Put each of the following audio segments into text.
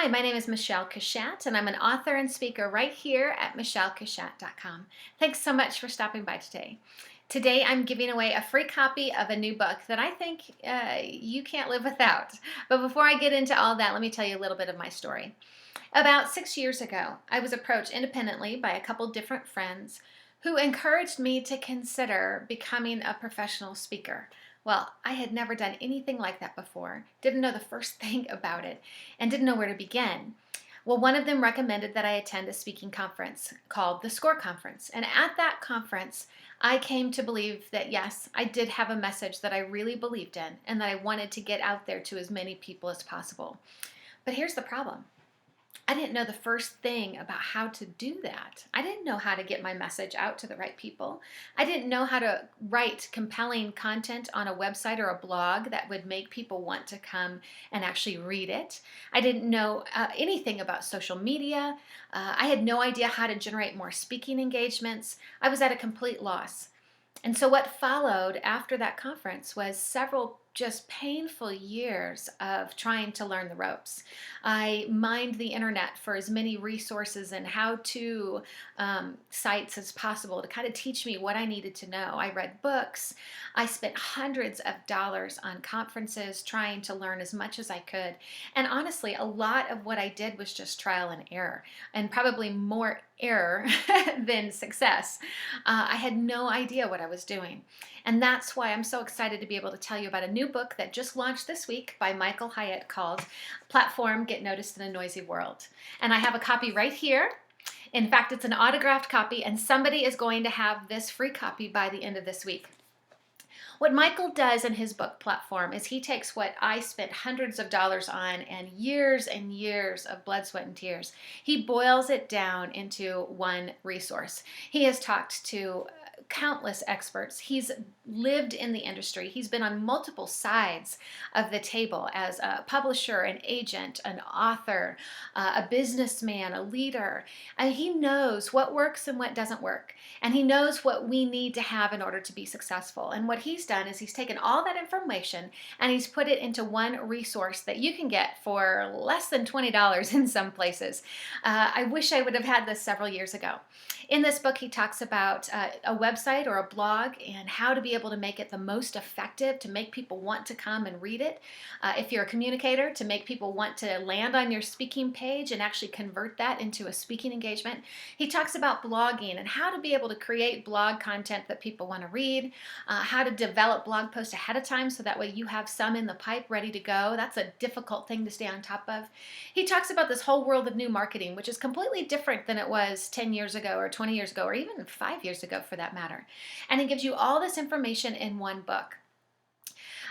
Hi, my name is Michelle Cachat, and I'm an author and speaker right here at michellcachat.com. Thanks so much for stopping by today. Today, I'm giving away a free copy of a new book that I think you can't live without. But before I get into all that, let me tell you a little bit of my story. About 6 years ago, I was approached independently by a couple different friends who encouraged me to consider becoming a professional speaker. Well, I had never done anything like that before, didn't know the first thing about it, and didn't know where to begin. Well, one of them recommended that I attend a speaking conference called the SCORE Conference. And at that conference, I came to believe that yes, I did have a message that I really believed in and that I wanted to get out there to as many people as possible. But here's the problem. I didn't know the first thing about how to do that. I didn't know how to get my message out to the right people. I didn't know how to write compelling content on a website or a blog that would make people want to come and actually read it. I didn't know anything about social media. I had no idea how to generate more speaking engagements. I was at a complete loss. And so what followed after that conference was several just painful years of trying to learn the ropes. I mined the internet for as many resources and how-to sites as possible to kind of teach me what I needed to know. I read books. I spent hundreds of dollars on conferences trying to learn as much as I could. And honestly, a lot of what I did was just trial and error, and probably more error than success. I had no idea what I was doing. And that's why I'm so excited to be able to tell you about a new book that just launched this week by Michael Hyatt called Platform, Get Noticed in a Noisy World. And I have a copy right here. In fact, it's an autographed copy, and somebody is going to have this free copy by the end of this week. What Michael does in his book Platform is he takes what I spent hundreds of dollars on and years of blood, sweat, and tears. He boils it down into one resource. He has talked to countless experts. He's lived in the industry. He's been on multiple sides of the table as a publisher, an agent, an author, a businessman, a leader. And he knows what works and what doesn't work. And he knows what we need to have in order to be successful. And what he's done is he's taken all that information and he's put it into one resource that you can get for less than $20 in some places. I wish I would have had this several years ago. In this book, he talks about a website or a blog and how to be able to make it the most effective, to make people want to come and read it. If you're a communicator, to make people want to land on your speaking page and actually convert that into a speaking engagement. He talks about blogging and how to be able to create blog content that people want to read, how to develop blog posts ahead of time so that way you have some in the pipe ready to go. That's a difficult thing to stay on top of. He talks about this whole world of new marketing, which is completely different than it was 10 years ago or 20 years ago or even 5 years ago for that matter. And it gives you all this information in one book.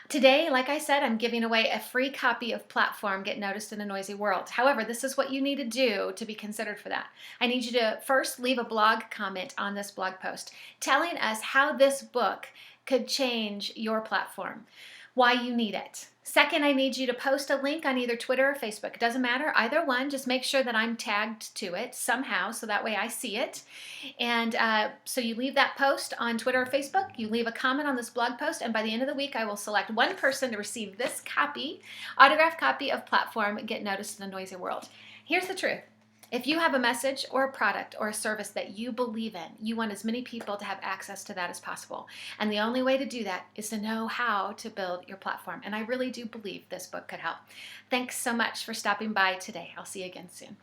Today, like I said, I'm giving away a free copy of Platform, Get Noticed in a Noisy World. However, this is what you need to do to be considered for that. I need you to first leave a blog comment on this blog post telling us how this book could change your platform, why you need it. Second, I need you to post a link on either Twitter or Facebook. It doesn't matter, either one. Just make sure that I'm tagged to it somehow so that way I see it. And so you leave that post on Twitter or Facebook. You leave a comment on this blog post, and by the end of the week, I will select one person to receive this copy, autographed copy of Platform, Get Noticed in a Noisy World. Here's the truth. If you have a message or a product or a service that you believe in, you want as many people to have access to that as possible. And the only way to do that is to know how to build your platform. And I really do believe this book could help. Thanks so much for stopping by today. I'll see you again soon.